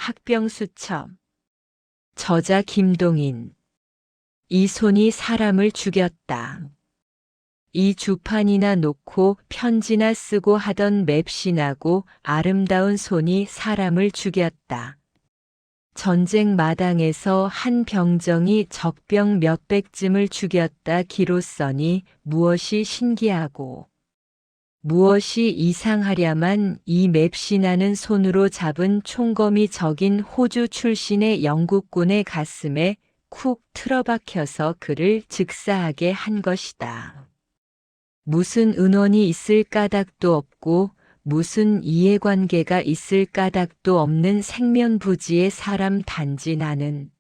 학병수첩. 저자 김동인. 이 손이 사람을 죽였다. 이 주판이나 놓고 편지나 쓰고 하던 맵신하고 아름다운 손이 사람을 죽였다. 전쟁 마당에서 한 병정이 적병 몇백쯤을 죽였다 기로써니 무엇이 신기하고 무엇이 이상하랴만 이 맵신하는 손으로 잡은 총검이 적인 호주 출신의 영국군의 가슴에 쿡 틀어박혀서 그를 즉사하게 한 것이다. 무슨 은원이 있을 까닭도 없고 무슨 이해관계가 있을 까닭도 없는 생면부지의 사람 단지 나는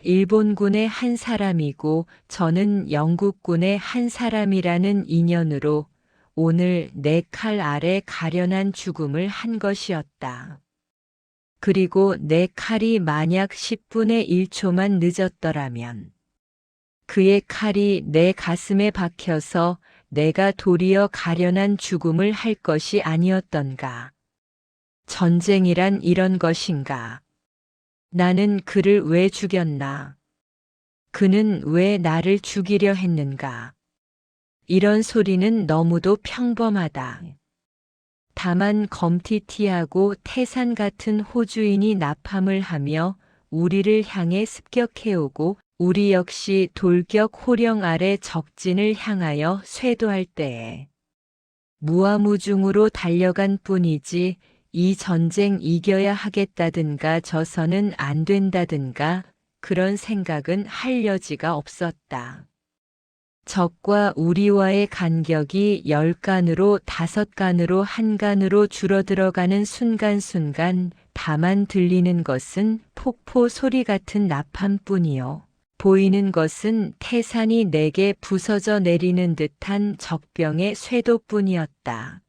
일본군의 한 사람이고 저는 영국군의 한 사람이라는 인연으로 오늘 내 칼 아래 가련한 죽음을 한 것이었다. 그리고 내 칼이 만약 10분의 1초만 늦었더라면 그의 칼이 내 가슴에 박혀서 내가 도리어 가련한 죽음을 할 것이 아니었던가. 전쟁이란 이런 것인가. 나는 그를 왜 죽였나? 그는 왜 나를 죽이려 했는가? 이런 소리는 너무도 평범하다. 다만 검티티하고 태산 같은 호주인이 납함을 하며 우리를 향해 습격해오고 우리 역시 돌격 호령 아래 적진을 향하여 쇄도할 때에 무아무중으로 달려간 뿐이지 이 전쟁 이겨야 하겠다든가 져서는 안 된다든가 그런 생각은 할 여지가 없었다. 적과 우리와의 간격이 10간으로 5간으로 1간으로 줄어들어가는 순간순간 다만 들리는 것은 폭포 소리 같은 나팔뿐이요. 보이는 것은 태산이 내게 부서져 내리는 듯한 적병의 쇄도뿐이었다.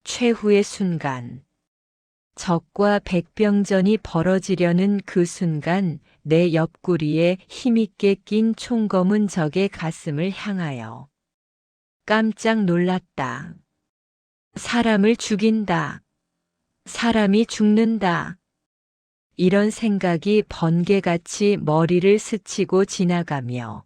최후의 순간. 적과 백병전이 벌어지려는 그 순간 내 옆구리에 힘있게 낀 총검은 적의 가슴을 향하여 깜짝 놀랐다. 사람을 죽인다. 사람이 죽는다. 이런 생각이 번개같이 머리를 스치고 지나가며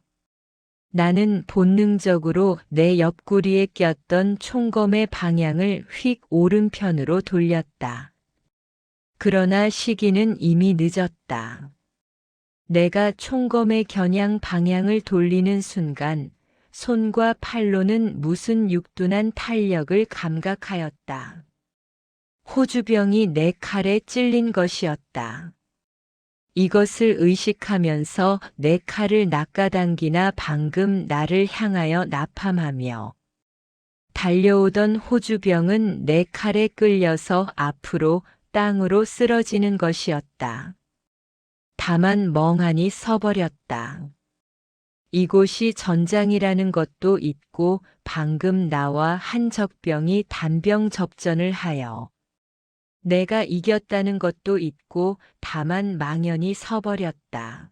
나는 본능적으로 내 옆구리에 꼈던 총검의 방향을 휙 오른편으로 돌렸다. 그러나 시기는 이미 늦었다. 내가 총검의 겨냥 방향을 돌리는 순간 손과 팔로는 무슨 육둔한 탄력을 감각하였다. 호주병이 내 칼에 찔린 것이었다. 이것을 의식하면서 내 칼을 낚아당기나 방금 나를 향하여 납함하며 달려오던 호주병은 내 칼에 끌려서 앞으로 땅으로 쓰러지는 것이었다. 다만 멍하니 서버렸다. 이곳이 전장이라는 것도 있고 방금 나와 한 적병이 단병 접전을 하여 내가 이겼다는 것도 있고 다만 망연히 서버렸다.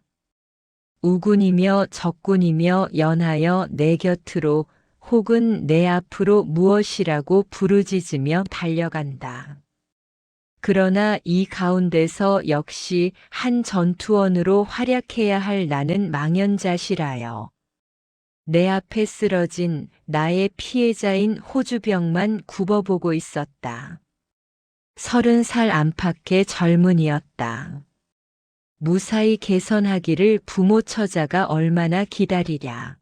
우군이며 적군이며 연하여 내 곁으로 혹은 내 앞으로 무엇이라고 부르짖으며 달려간다. 그러나 이 가운데서 역시 한 전투원으로 활약해야 할 나는 망연자실하여 내 앞에 쓰러진 나의 피해자인 호주병만 굽어보고 있었다. 30살 안팎의 젊은이였다. 무사히 개선하기를 부모 처자가 얼마나 기다리랴.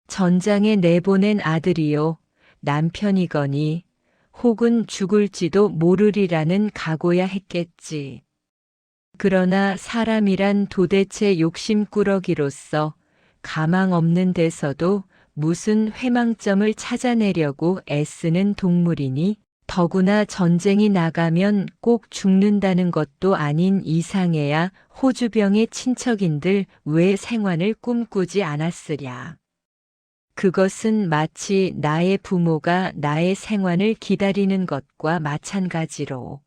전장에 내보낸 아들이요 남편이거니 혹은 죽을지도 모르리라는 각오야 했겠지. 그러나 사람이란 도대체 욕심꾸러기로서 가망 없는 데서도 무슨 회망점을 찾아내려고 애쓰는 동물이니 더구나 전쟁이 나가면 꼭 죽는다는 것도 아닌 이상해야 호주병의 친척인들 왜 생환을 꿈꾸지 않았으랴. 그것은 마치 나의 부모가 나의 생환을 기다리는 것과 마찬가지로.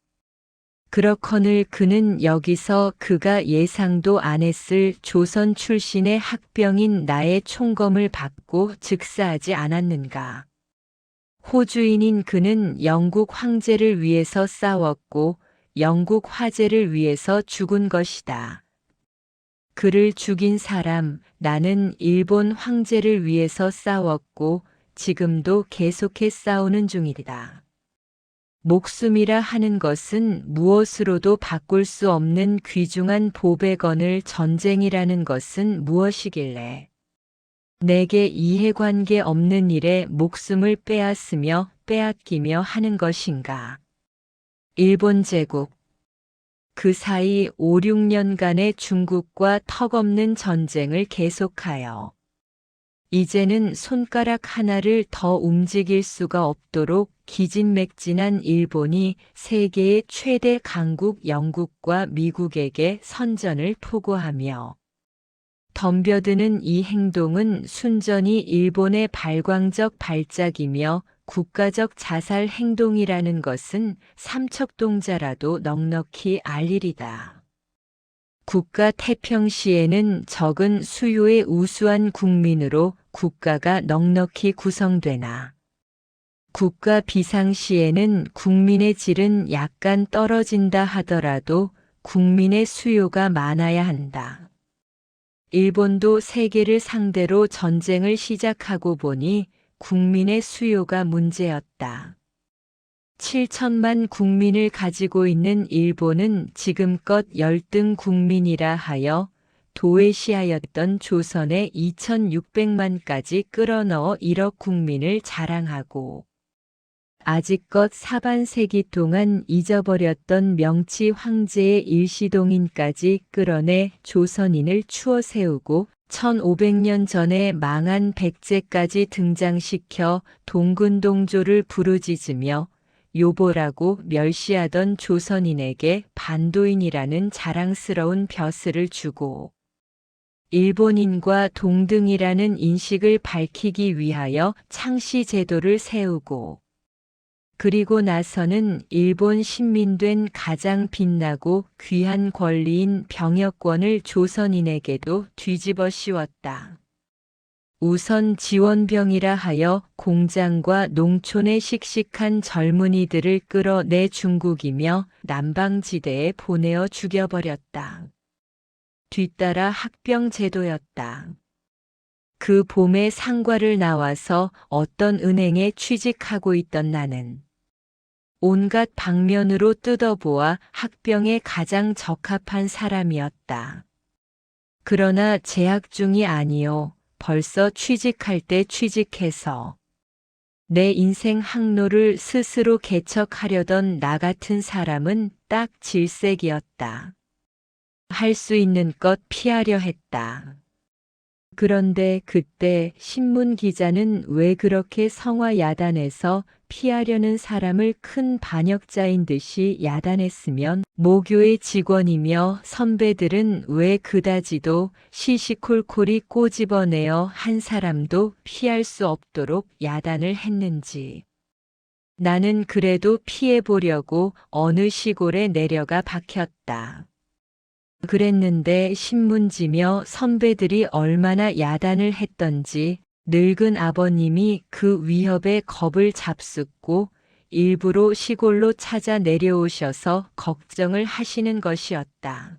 그렇거늘 그는 여기서 그가 예상도 안 했을 조선 출신의 학병인 나의 총검을 받고 즉사하지 않았는가. 호주인인 그는 영국 황제를 위해서 싸웠고 영국 화제를 위해서 죽은 것이다. 그를 죽인 사람, 나는 일본 황제를 위해서 싸웠고 지금도 계속해 싸우는 중이다. 목숨이라 하는 것은 무엇으로도 바꿀 수 없는 귀중한 보배건을 전쟁이라는 것은 무엇이길래 내게 이해관계 없는 일에 목숨을 빼앗으며 빼앗기며 하는 것인가. 일본 제국. 그 사이 5, 6년간의 중국과 턱없는 전쟁을 계속하여 이제는 손가락 하나를 더 움직일 수가 없도록 기진맥진한 일본이 세계의 최대 강국 영국과 미국에게 선전을 포고하며 덤벼드는 이 행동은 순전히 일본의 발광적 발작이며 국가적 자살 행동이라는 것은 삼척동자라도 넉넉히 알 일이다. 국가 태평 시에는 적은 수요의 우수한 국민으로 국가가 넉넉히 구성되나 국가 비상 시에는 국민의 질은 약간 떨어진다 하더라도 국민의 수요가 많아야 한다. 일본도 세계를 상대로 전쟁을 시작하고 보니 국민의 수요가 문제였다. 7천만 국민을 가지고 있는 일본은 지금껏 열등 국민이라 하여 도외시하였던 조선의 2600만까지 끌어넣어 1억 국민을 자랑하고 아직껏 사반세기 동안 잊어버렸던 명치 황제의 일시동인까지 끌어내 조선인을 추어 세우고 1500년 전에 망한 백제까지 등장시켜 동근동조를 부르짖으며 요보라고 멸시하던 조선인에게 반도인이라는 자랑스러운 벼슬을 주고 일본인과 동등이라는 인식을 밝히기 위하여 창씨 제도를 세우고 그리고 나서는 일본 신민된 가장 빛나고 귀한 권리인 병역권을 조선인에게도 뒤집어 씌웠다. 우선 지원병이라 하여 공장과 농촌의 씩씩한 젊은이들을 끌어내 중국이며 남방지대에 보내어 죽여버렸다. 뒤따라 학병 제도였다. 그 봄에 상과를 나와서 어떤 은행에 취직하고 있던 나는 온갖 방면으로 뜯어보아 학병에 가장 적합한 사람이었다. 그러나 재학 중이 아니요. 벌써 취직할 때 취직해서 내 인생 항로를 스스로 개척하려던 나 같은 사람은 딱 질색이었다. 할 수 있는 것 피하려 했다. 그런데 그때 신문 기자는 왜 그렇게 성화 야단에서 피하려는 사람을 큰 반역자인 듯이 야단했으면 모교의 직원이며 선배들은 왜 그다지도 시시콜콜이 꼬집어내어 한 사람도 피할 수 없도록 야단을 했는지. 나는 그래도 피해보려고 어느 시골에 내려가 박혔다. 그랬는데 신문지며 선배들이 얼마나 야단을 했던지 늙은 아버님이 그 위협에 겁을 잡숫고 일부러 시골로 찾아 내려오셔서 걱정을 하시는 것이었다.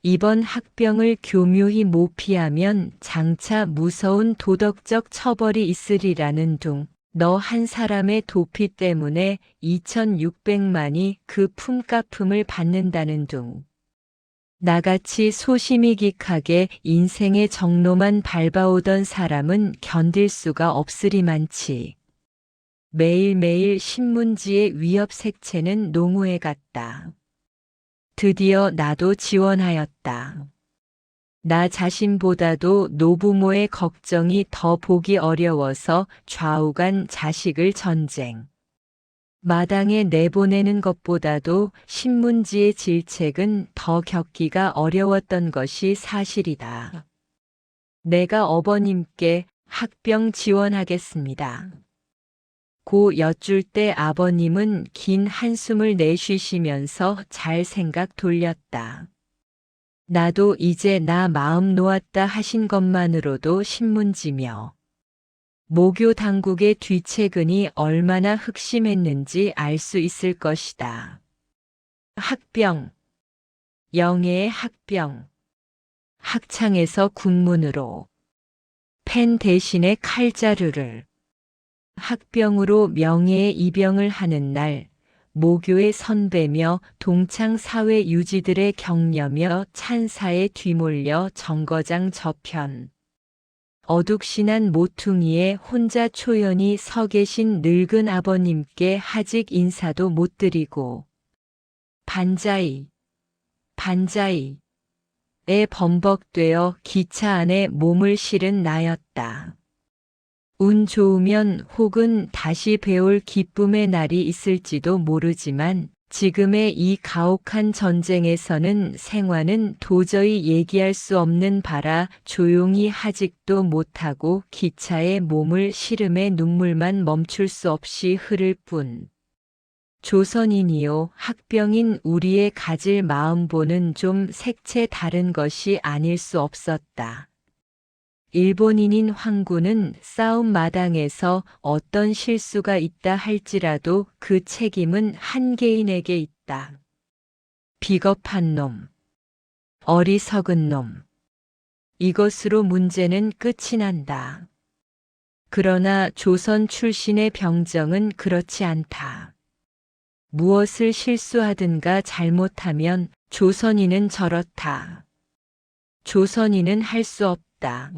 이번 학병을 교묘히 못 피하면 장차 무서운 도덕적 처벌이 있으리라는 둥. 너 한 사람의 도피 때문에 2600만이 그 품값음을 받는다는 둥. 나같이 소심이 깃하게 인생의 정로만 밟아오던 사람은 견딜 수가 없으리만치. 매일매일 신문지의 위협 색채는 농후해 갔다. 드디어 나도 지원하였다. 나 자신보다도 노부모의 걱정이 더 보기 어려워서 좌우간 자식을 전쟁 마당에 내보내는 것보다도 신문지의 질책은 더 겪기가 어려웠던 것이 사실이다. 내가 어버님께 학병 지원하겠습니다. 고 여쭐 때 아버님은 긴 한숨을 내쉬시면서 잘 생각 돌렸다. 나도 이제 나 마음 놓았다 하신 것만으로도 신문지며 모교 당국의 뒤채근이 얼마나 흑심했는지 알 수 있을 것이다. 학병, 영예의 학병, 학창에서 국문으로, 펜 대신에 칼자루를, 학병으로 명예의 이병을 하는 날, 모교의 선배며 동창 사회 유지들의 격려며 찬사에 뒤몰려 정거장 저편. 어둑신한 모퉁이에 혼자 초연히 서 계신 늙은 아버님께 하직 인사도 못 드리고, 반자이, 반자이, 에 범벅되어 기차 안에 몸을 실은 나였다. 운 좋으면 혹은 다시 배울 기쁨의 날이 있을지도 모르지만 지금의 이 가혹한 전쟁에서는 생화는 도저히 얘기할 수 없는 바라 조용히 하직도 못하고 기차에 몸을 실음에 눈물만 멈출 수 없이 흐를 뿐. 조선인이요 학병인 우리의 가질 마음보는 좀 색채 다른 것이 아닐 수 없었다. 일본인인 황군은 싸움 마당에서 어떤 실수가 있다 할지라도 그 책임은 한 개인에게 있다. 비겁한 놈, 어리석은 놈. 이것으로 문제는 끝이 난다. 그러나 조선 출신의 병정은 그렇지 않다. 무엇을 실수하든가 잘못하면 조선인은 저렇다. 조선인은 할 수 없다.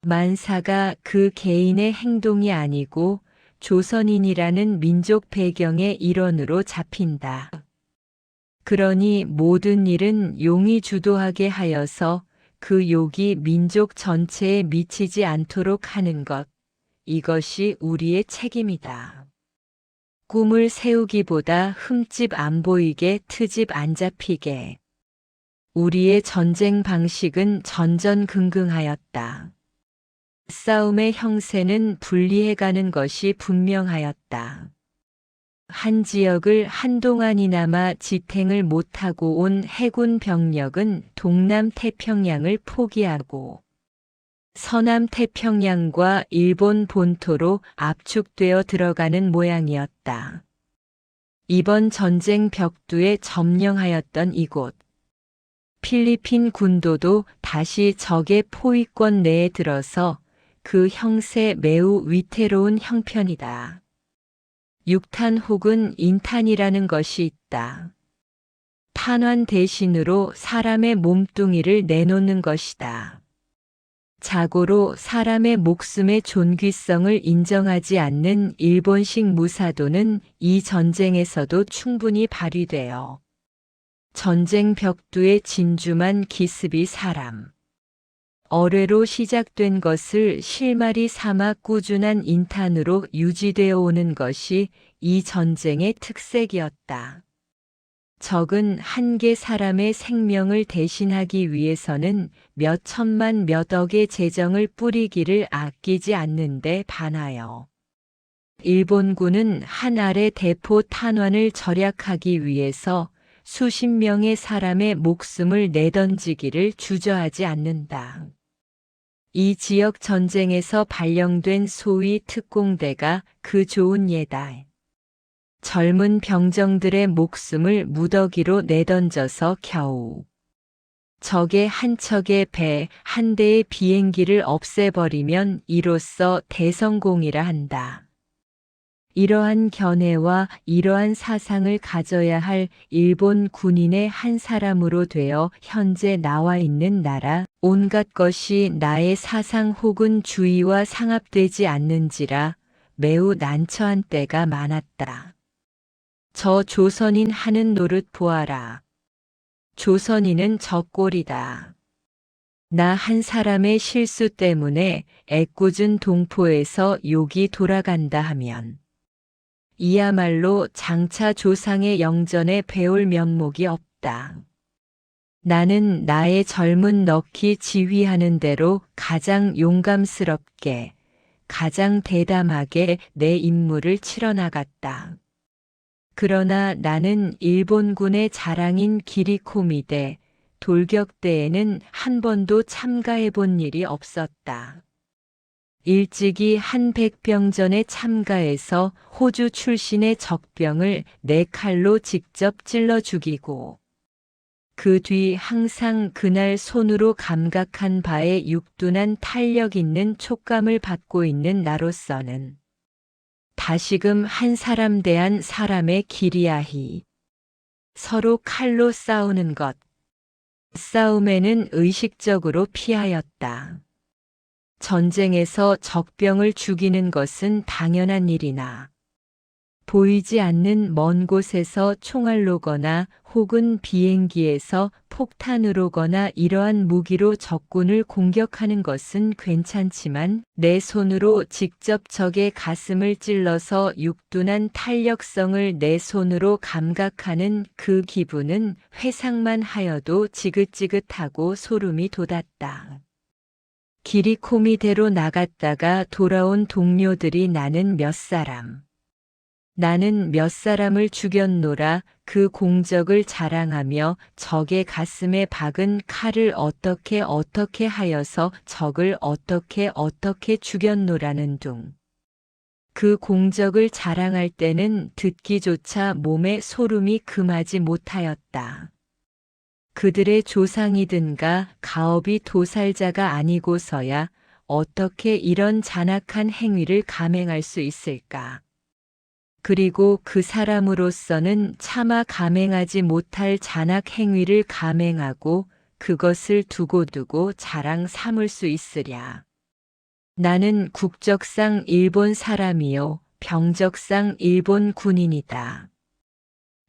만사가 그 개인의 행동이 아니고 조선인이라는 민족 배경의 일원으로 잡힌다. 그러니 모든 일은 용이 주도하게 하여서 그 욕이 민족 전체에 미치지 않도록 하는 것, 이것이 우리의 책임이다. 꿈을 세우기보다 흠집 안 보이게 트집 안 잡히게. 우리의 전쟁 방식은 전전긍긍하였다. 싸움의 형세는 분리해가는 것이 분명하였다. 한 지역을 한동안이나마 지탱을 못하고 온 해군 병력은 동남 태평양을 포기하고 서남 태평양과 일본 본토로 압축되어 들어가는 모양이었다. 이번 전쟁 벽두에 점령하였던 이곳. 필리핀 군도도 다시 적의 포위권 내에 들어서 그 형세 매우 위태로운 형편이다. 육탄 혹은 인탄이라는 것이 있다. 탄환 대신으로 사람의 몸뚱이를 내놓는 것이다. 자고로 사람의 목숨의 존귀성을 인정하지 않는 일본식 무사도는 이 전쟁에서도 충분히 발휘되어 전쟁 벽두에 진주만 기습이 사람. 어뢰로 시작된 것을 실마리 삼아 꾸준한 인탄으로 유지되어 오는 것이 이 전쟁의 특색이었다. 적은 한 개 사람의 생명을 대신하기 위해서는 몇 천만 몇 억의 재정을 뿌리기를 아끼지 않는데 반하여 일본군은 한 알의 대포 탄환을 절약하기 위해서 수십 명의 사람의 목숨을 내던지기를 주저하지 않는다. 이 지역 전쟁에서 발령된 소위 특공대가 그 좋은 예다. 젊은 병정들의 목숨을 무더기로 내던져서 겨우 적의 한 척의 배, 한 대의 비행기를 없애버리면 이로써 대성공이라 한다. 이러한 견해와 이러한 사상을 가져야 할 일본 군인의 한 사람으로 되어 현재 나와 있는 나라, 온갖 것이 나의 사상 혹은 주의와 상합되지 않는지라 매우 난처한 때가 많았다. 저 조선인 하는 노릇 보아라. 조선인은 저 꼴이다. 나 한 사람의 실수 때문에 애꿎은 동포에서 욕이 돌아간다 하면 이야말로 장차 조상의 영전에 배울 면목이 없다. 나는 나의 젊은 넋이 지휘하는 대로 가장 용감스럽게, 가장 대담하게 내 임무를 치러나갔다. 그러나 나는 일본군의 자랑인 기리코미대, 돌격대에는 한 번도 참가해 본 일이 없었다. 일찍이 한 백병전에 참가해서 호주 출신의 적병을 4칼로 직접 찔러 죽이고 그 뒤 항상 그날 손으로 감각한 바에 육둔한 탄력 있는 촉감을 받고 있는 나로서는 다시금 한 사람 대한 사람의 기리아히 서로 칼로 싸우는 것, 싸움에는 의식적으로 피하였다. 전쟁에서 적병을 죽이는 것은 당연한 일이나 보이지 않는 먼 곳에서 총알로거나 혹은 비행기에서 폭탄으로거나 이러한 무기로 적군을 공격하는 것은 괜찮지만 내 손으로 직접 적의 가슴을 찔러서 육둔한 탄력성을 내 손으로 감각하는 그 기분은 회상만 하여도 지긋지긋하고 소름이 돋았다. 기리코미대로 나갔다가 돌아온 동료들이 나는 몇 사람을 죽였노라 그 공적을 자랑하며 적의 가슴에 박은 칼을 어떻게 하여서 적을 어떻게 죽였노라는 둥. 그 공적을 자랑할 때는 듣기조차 몸에 소름이 금하지 못하였다. 그들의 조상이든가 가업이 도살자가 아니고서야 어떻게 이런 잔악한 행위를 감행할 수 있을까? 그리고 그 사람으로서는 차마 감행하지 못할 잔악 행위를 감행하고 그것을 두고두고 자랑 삼을 수 있으랴. 나는 국적상 일본 사람이요 병적상 일본 군인이다.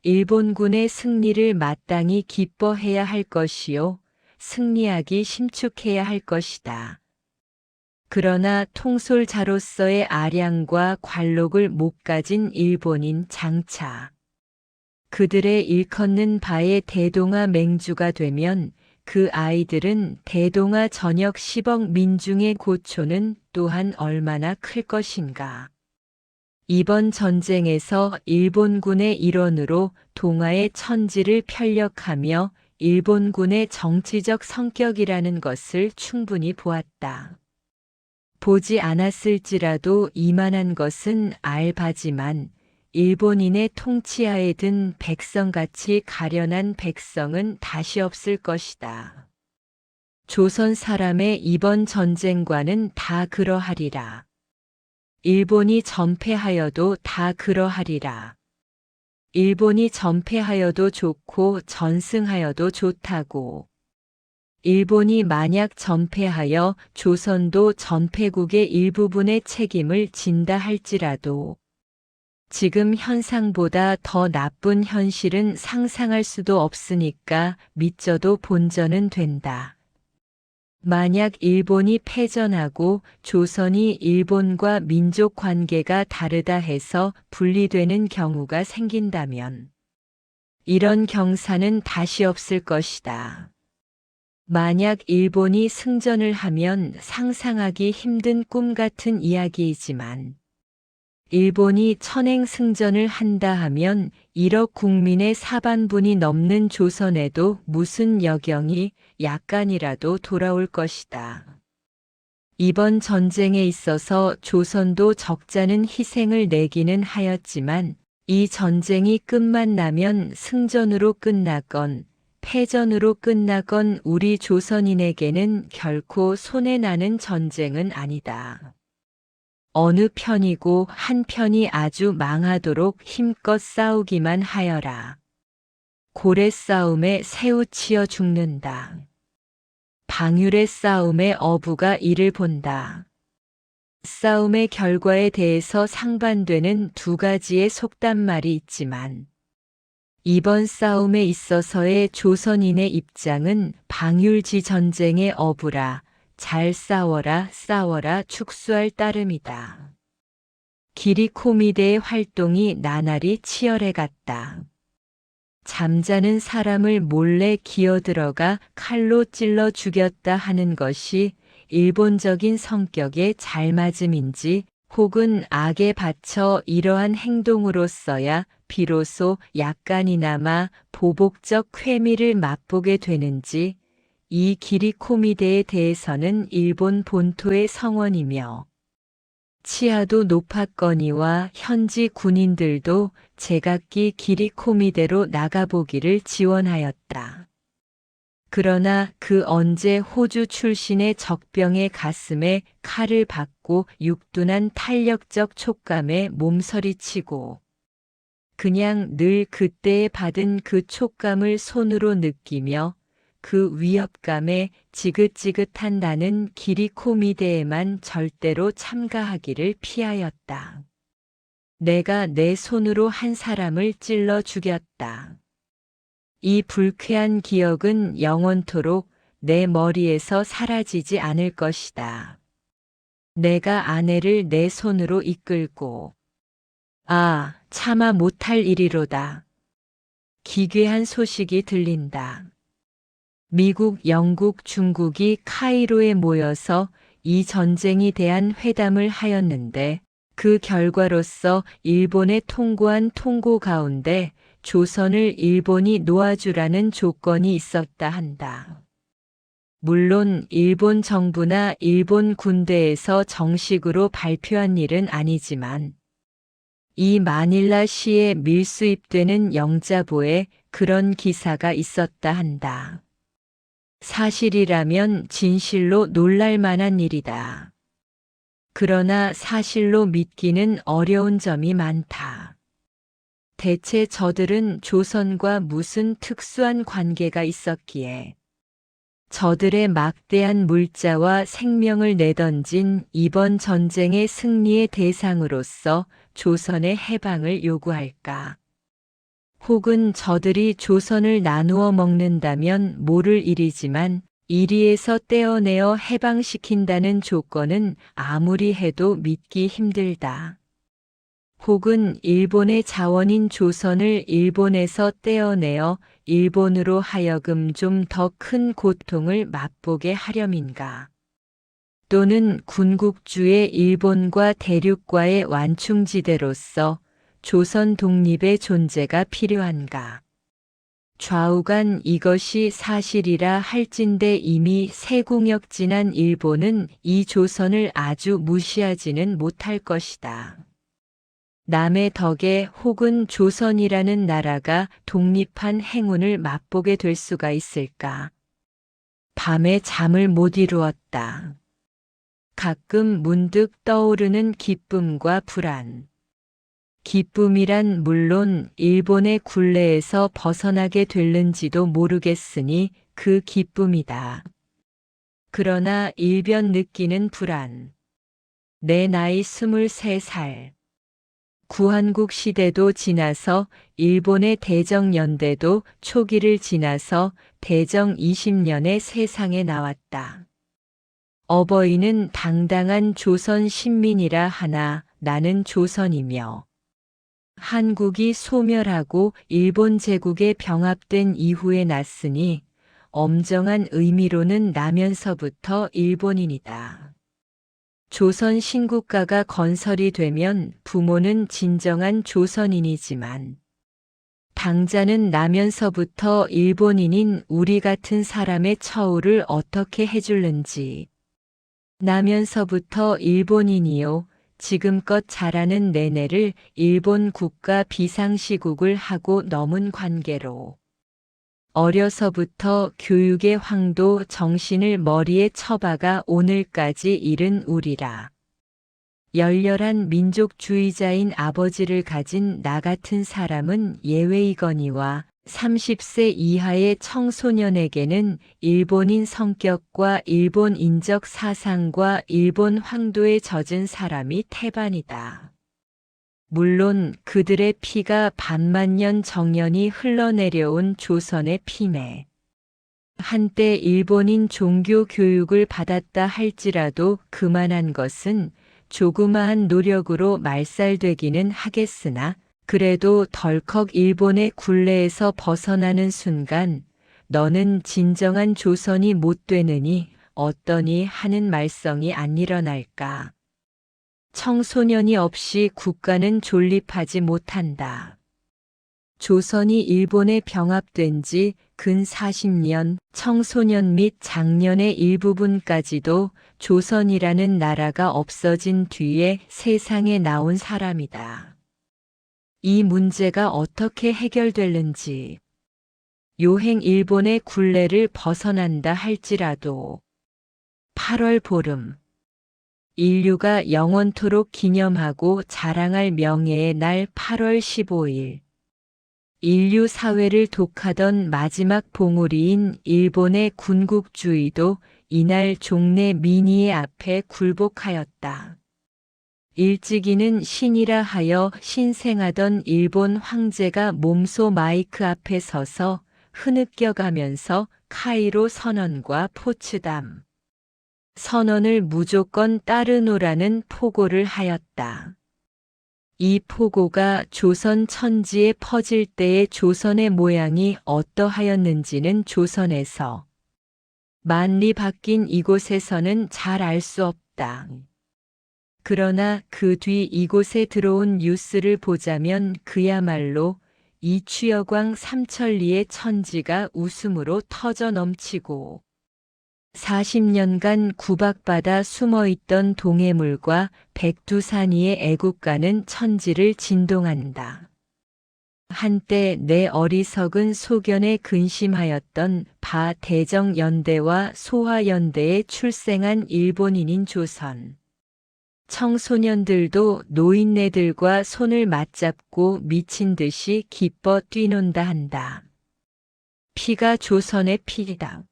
일본군의 승리를 마땅히 기뻐해야 할 것이요 승리하기 심축해야 할 것이다. 그러나 통솔자로서의 아량과 관록을 못 가진 일본인 장차 그들의 일컫는 바에 대동아 맹주가 되면 그 아이들은 대동아 전역 10억 민중의 고초는 또한 얼마나 클 것인가. 이번 전쟁에서 일본군의 일원으로 동아의 천지를 편력하며 일본군의 정치적 성격이라는 것을 충분히 보았다. 보지 않았을지라도 이만한 것은 알바지만 일본인의 통치하에 든 백성같이 가련한 백성은 다시 없을 것이다. 조선 사람의 이번 전쟁과는 다 그러하리라. 일본이 전패하여도 다 그러하리라. 일본이 전패하여도 좋고 전승하여도 좋다고. 일본이 만약 전패하여 조선도 전패국의 일부분의 책임을 진다 할지라도 지금 현상보다 더 나쁜 현실은 상상할 수도 없으니까 믿져도 본전은 된다. 만약 일본이 패전하고 조선이 일본과 민족 관계가 다르다 해서 분리되는 경우가 생긴다면 이런 경사는 다시 없을 것이다. 만약 일본이 승전을 하면 상상하기 힘든 꿈 같은 이야기이지만 일본이 천행승전을 한다 하면 1억 국민의 사반분이 넘는 조선에도 무슨 여경이 약간이라도 돌아올 것이다. 이번 전쟁에 있어서 조선도 적잖은 희생을 내기는 하였지만 이 전쟁이 끝만 나면 승전으로 끝나건 패전으로 끝나건 우리 조선인에게는 결코 손해나는 전쟁은 아니다. 어느 편이고 한 편이 아주 망하도록 힘껏 싸우기만 하여라. 고래 싸움에 새우 치어 죽는다. 방울의 싸움에 어부가 이를 본다. 싸움의 결과에 대해서 상반되는 2가지의 속단말이 있지만 이번 싸움에 있어서의 조선인의 입장은 방울지 전쟁의 어부라 잘 싸워라 축수할 따름이다. 기리코미대의 활동이 나날이 치열해 갔다. 잠자는 사람을 몰래 기어들어가 칼로 찔러 죽였다 하는 것이 일본적인 성격에 잘 맞음인지 혹은 악에 받쳐 이러한 행동으로써야 비로소 약간이나마 보복적 쾌미를 맛보게 되는지 이 기리코미대에 대해서는 일본 본토의 성원이며 치하도 높았거니와 현지 군인들도 제각기 기리코미대로 나가보기를 지원하였다. 그러나 그 언제 호주 출신의 적병의 가슴에 칼을 박고 육둔한 탄력적 촉감에 몸서리치고 그냥 늘 그때에 받은 그 촉감을 손으로 느끼며 그 위협감에 지긋지긋한 나는 기리코미대에만 절대로 참가하기를 피하였다. 내가 내 손으로 한 사람을 찔러 죽였다. 이 불쾌한 기억은 영원토록 내 머리에서 사라지지 않을 것이다. 내가 아내를 내 손으로 이끌고 차마 못할 일이로다. 기괴한 소식이 들린다. 미국, 영국, 중국이 카이로에 모여서 이 전쟁에 대한 회담을 하였는데 그 결과로서 일본에 통고한 통고 가운데 조선을 일본이 놓아주라는 조건이 있었다 한다. 물론 일본 정부나 일본 군대에서 정식으로 발표한 일은 아니지만 이 마닐라시에 밀수입되는 영자보에 그런 기사가 있었다 한다. 사실이라면 진실로 놀랄 만한 일이다. 그러나 사실로 믿기는 어려운 점이 많다. 대체 저들은 조선과 무슨 특수한 관계가 있었기에 저들의 막대한 물자와 생명을 내던진 이번 전쟁의 승리의 대상으로서 조선의 해방을 요구할까? 혹은 저들이 조선을 나누어 먹는다면 모를 일이지만 이리에서 떼어내어 해방시킨다는 조건은 아무리 해도 믿기 힘들다. 혹은 일본의 자원인 조선을 일본에서 떼어내어 일본으로 하여금 좀 더 큰 고통을 맛보게 하렴인가? 또는 군국주의 일본과 대륙과의 완충지대로서 조선 독립의 존재가 필요한가? 좌우간 이것이 사실이라 할진대 이미 세공역 지난 일본은 이 조선을 아주 무시하지는 못할 것이다. 남의 덕에 혹은 조선이라는 나라가 독립한 행운을 맛보게 될 수가 있을까? 밤에 잠을 못 이루었다. 가끔 문득 떠오르는 기쁨과 불안. 기쁨이란 물론 일본의 굴레에서 벗어나게 될는지도 모르겠으니 그 기쁨이다. 그러나 일변 느끼는 불안. 내 나이 23살. 구한국 시대도 지나서 일본의 대정연대도 초기를 지나서 대정 20년에 세상에 나왔다. 어버이는 당당한 조선 신민이라 하나 나는 조선이며 한국이 소멸하고 일본 제국에 병합된 이후에 났으니 엄정한 의미로는 나면서부터 일본인이다. 조선 신국가가 건설이 되면 부모는 진정한 조선인이지만 당자는 나면서부터 일본인인 우리 같은 사람의 처우를 어떻게 해줄는지 나면서부터 일본인이요 지금껏 자라는 내내를 일본 국가 비상시국을 하고 넘은 관계로 어려서부터 교육의 황도 정신을 머리에 처박아 오늘까지 이른 우리라. 열렬한 민족주의자인 아버지를 가진 나 같은 사람은 예외이거니와 30세 이하의 청소년에게는 일본인 성격과 일본인적 사상과 일본 황도에 젖은 사람이 태반이다. 물론 그들의 피가 반만년 정연히 흘러내려온 조선의 피매. 한때 일본인 종교 교육을 받았다 할지라도 그만한 것은 조그마한 노력으로 말살되기는 하겠으나 그래도 덜컥 일본의 굴레에서 벗어나는 순간 너는 진정한 조선이 못 되느니 어떠니 하는 말썽이 안 일어날까. 청소년이 없이 국가는 존립하지 못한다. 조선이 일본에 병합된 지 근 40년, 청소년 및 장년의 일부분까지도 조선이라는 나라가 없어진 뒤에 세상에 나온 사람이다. 이 문제가 어떻게 해결될는지, 요행 일본의 굴레를 벗어난다 할지라도 8월 보름, 인류가 영원토록 기념하고 자랑할 명예의 날 8월 15일, 인류 사회를 독하던 마지막 봉우리인 일본의 군국주의도 이날 종래 민의의 앞에 굴복하였다. 일찍이는 신이라 하여 신생하던 일본 황제가 몸소 마이크 앞에 서서 흐느껴가면서 카이로 선언과 포츠담, 선언을 무조건 따르노라는 포고를 하였다. 이 포고가 조선 천지에 퍼질 때의 조선의 모양이 어떠하였는지는 조선에서 만리 바뀐 이곳에서는 잘 알 수 없다. 그러나 그 뒤 이곳에 들어온 뉴스를 보자면 그야말로 이취여광 삼천리의 천지가 웃음으로 터져 넘치고 40년간 구박받아 숨어있던 동해물과 백두산이의 애국가는 천지를 진동한다. 한때 내 어리석은 소견에 근심하였던 바 대정연대와 소화연대에 출생한 일본인인 조선. 청소년들도 노인네들과 손을 맞잡고 미친 듯이 기뻐 뛰논다 한다. 피가 조선의 피이다.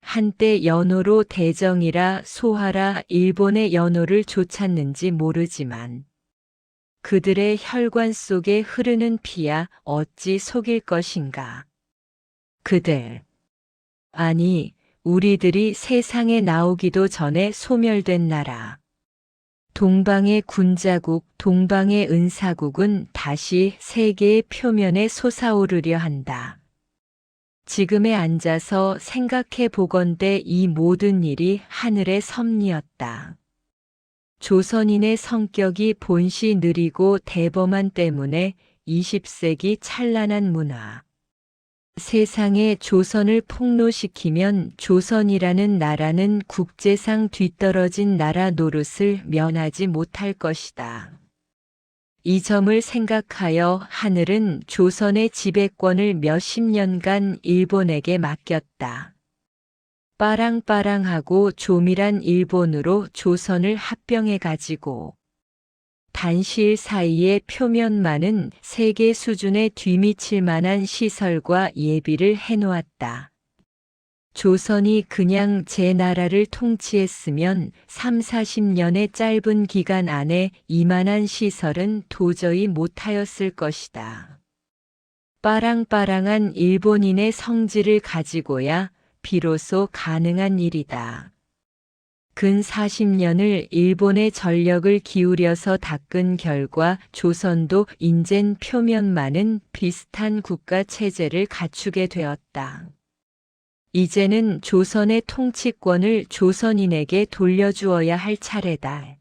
한때 연호로 대정이라 소하라 일본의 연호를 좇았는지 모르지만 그들의 혈관 속에 흐르는 피야 어찌 속일 것인가. 그들, 아니 우리들이 세상에 나오기도 전에 소멸된 나라. 동방의 군자국, 동방의 은사국은 다시 세계의 표면에 솟아오르려 한다. 지금에 앉아서 생각해 보건대 이 모든 일이 하늘의 섭리였다. 조선인의 성격이 본시 느리고 대범한 때문에 20세기 찬란한 문화. 세상에 조선을 폭로시키면 조선이라는 나라는 국제상 뒤떨어진 나라 노릇을 면하지 못할 것이다. 이 점을 생각하여 하늘은 조선의 지배권을 몇십 년간 일본에게 맡겼다. 빠랑빠랑하고 조밀한 일본으로 조선을 합병해 가지고 단시일 사이에 표면만은 세계 수준에 뒤미칠 만한 시설과 예비를 해놓았다. 조선이 그냥 제 나라를 통치했으면 30-40년의 짧은 기간 안에 이만한 시설은 도저히 못하였을 것이다. 빠랑빠랑한 일본인의 성질을 가지고야 비로소 가능한 일이다. 근 40년을 일본의 전력을 기울여서 닦은 결과 조선도 인젠 표면만은 비슷한 국가 체제를 갖추게 되었다. 이제는 조선의 통치권을 조선인에게 돌려주어야 할 차례다.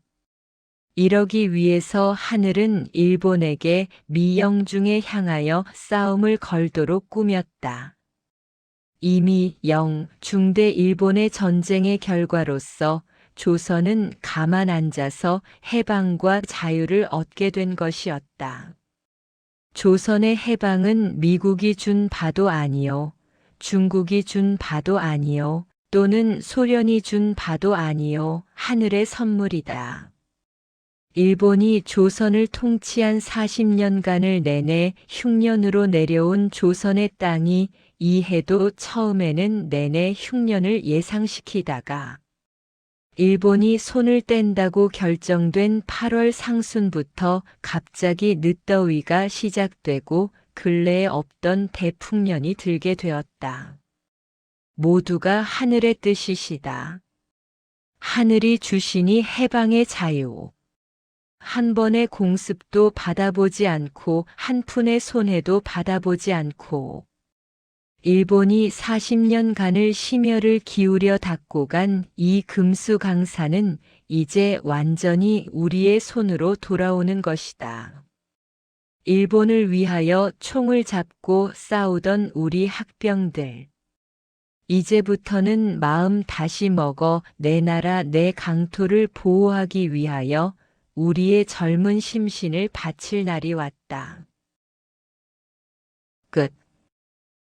이러기 위해서 하늘은 일본에게 미영중에 향하여 싸움을 걸도록 꾸몄다. 이미 영, 중대 일본의 전쟁의 결과로서 조선은 가만 앉아서 해방과 자유를 얻게 된 것이었다. 조선의 해방은 미국이 준 바도 아니요, 중국이 준 바도 아니요, 또는 소련이 준 바도 아니요, 하늘의 선물이다. 일본이 조선을 통치한 40년간을 내내 흉년으로 내려온 조선의 땅이 이 해도 처음에는 내내 흉년을 예상시키다가 일본이 손을 뗀다고 결정된 8월 상순부터 갑자기 늦더위가 시작되고 근래에 없던 대풍년이 들게 되었다. 모두가 하늘의 뜻이시다. 하늘이 주시니 해방의 자유. 한 번의 공습도 받아보지 않고 한 푼의 손해도 받아보지 않고 일본이 40년간을 심혈을 기울여 닦고 간 이 금수강산은 이제 완전히 우리의 손으로 돌아오는 것이다. 일본을 위하여 총을 잡고 싸우던 우리 학병들. 이제부터는 마음 다시 먹어 내 나라 내 강토를 보호하기 위하여 우리의 젊은 심신을 바칠 날이 왔다.